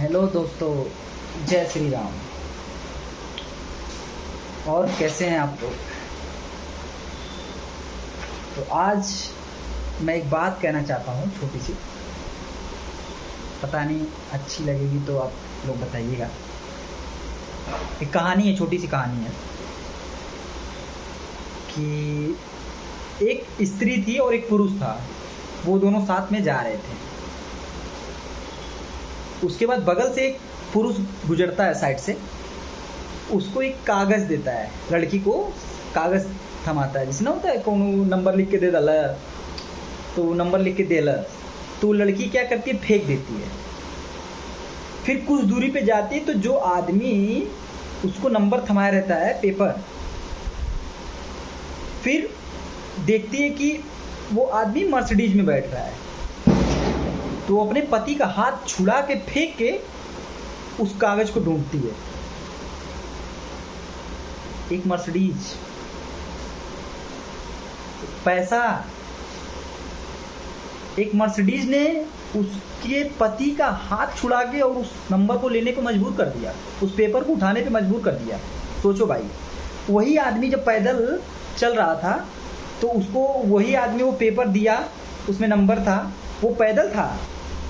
Hello दोस्तों, जय श्री राम। और कैसे हैं आप लोग? तो आज मैं एक बात कहना चाहता हूँ, छोटी सी, पता नहीं अच्छी लगेगी तो आप लोग बताइएगा। एक कहानी है, छोटी सी कहानी है कि एक स्त्री थी और एक पुरुष था। वो दोनों साथ में जा रहे थे। उसके बाद बगल से एक पुरुष गुजरता है साइड से, उसको एक कागज़ देता है। लड़की को कागज़ थमाता है, जिसने होता है कौन नंबर लिख के दे डाला, तो वो नंबर लिख के दे ला, तो लड़की क्या करती है, फेंक देती है। फिर कुछ दूरी पे जाती है तो जो आदमी उसको नंबर थमाया रहता है, पेपर, फिर देखती है कि वो आदमी मर्सिडीज में बैठ रहा है। तो वो अपने पति का हाथ छुड़ा के फेंक के उस कागज को ढूंढती है। एक मर्सिडीज, पैसा, एक मर्सिडीज ने उसके पति का हाथ छुड़ा के और उस नंबर को लेने को मजबूर कर दिया, उस पेपर को उठाने पे मजबूर कर दिया। सोचो भाई, वही आदमी जब पैदल चल रहा था तो उसको वही आदमी वो पेपर दिया, उसमें नंबर था, वो पैदल था,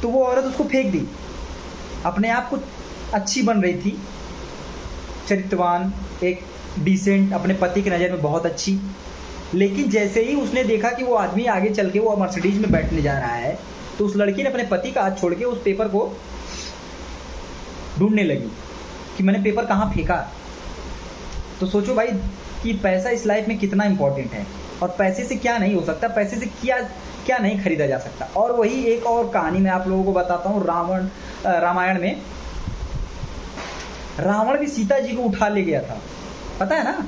तो वो औरत उसको फेंक दी। अपने आप को अच्छी बन रही थी, चरित्रवान, एक डिसेंट, अपने पति की नज़र में बहुत अच्छी। लेकिन जैसे ही उसने देखा कि वो आदमी आगे चल के वो मर्सिडीज में बैठने जा रहा है, तो उस लड़की ने अपने पति का हाथ छोड़ के उस पेपर को ढूंढने लगी कि मैंने पेपर कहाँ फेंका। तो सोचो भाई कि पैसा इस लाइफ में कितना इंपॉर्टेंट है, और पैसे से क्या नहीं हो सकता, पैसे से क्या क्या नहीं खरीदा जा सकता। और वही एक और कहानी मैं आप लोगों को बताता हूँ। रामायण में रावण भी सीता जी को उठा ले गया था, पता है ना।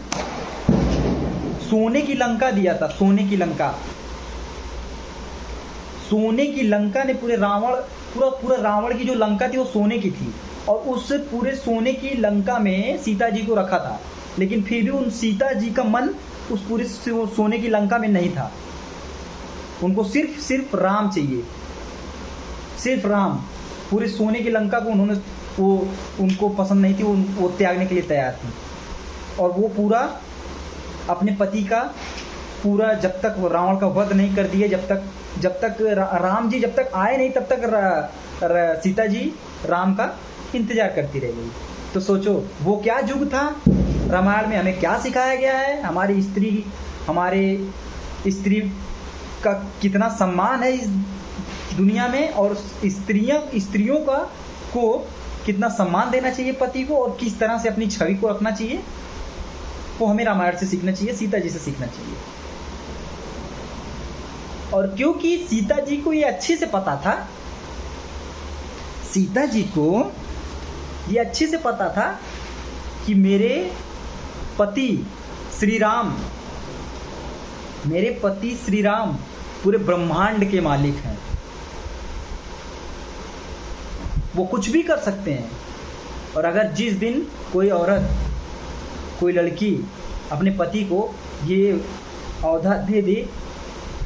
सोने की लंका दिया था, सोने की लंका। सोने की लंका ने पूरा रावण की जो लंका थी वो सोने की थी, और उस पूरे सोने की लंका में सीता जी को रखा था। लेकिन फिर भी उन सीता जी का मन उस पूरे सोने की लंका में नहीं था। उनको सिर्फ राम चाहिए, सिर्फ राम। पूरे सोने की लंका को उनको पसंद नहीं थी, वो त्यागने के लिए तैयार थी। और वो पूरा अपने पति का पूरा, जब तक वो रावण का वध नहीं कर दिए, जब तक राम जी जब तक आए नहीं, तब तक सीता जी राम का इंतजार करती रह गई। तो सोचो वो क्या युग था। रामायण में हमें क्या सिखाया गया है, हमारे स्त्री का कितना सम्मान है इस दुनिया में, और स्त्रियों को कितना सम्मान देना चाहिए पति को, और किस तरह से अपनी छवि को रखना चाहिए, वो हमें रामायण से सीखना चाहिए, सीता जी से सीखना चाहिए। और क्योंकि सीता जी को ये अच्छे से पता था, सीता जी को ये अच्छे से पता था कि मेरे पति श्री राम पूरे ब्रह्मांड के मालिक हैं, वो कुछ भी कर सकते हैं। और अगर जिस दिन कोई औरत, कोई लड़की अपने पति को ये औधा दे दे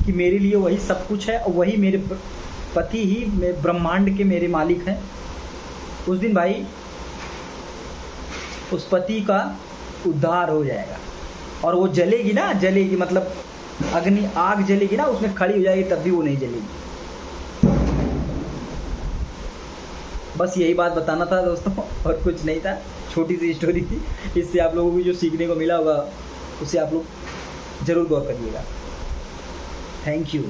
कि मेरे लिए वही सब कुछ है और वही मेरे पति ही ब्रह्मांड के मेरे मालिक हैं, उस दिन भाई उस पति का उद्धार हो जाएगा। और वो जलेगी ना, जलेगी मतलब आग जलेगी ना, उसमें खड़ी हो जाएगी, तब भी वो नहीं जलेगी। बस यही बात बताना था दोस्तों, और कुछ नहीं था, छोटी सी स्टोरी थी। इससे आप लोगों को जो सीखने को मिला होगा उसे आप लोग ज़रूर गौर करिएगा। Thank you.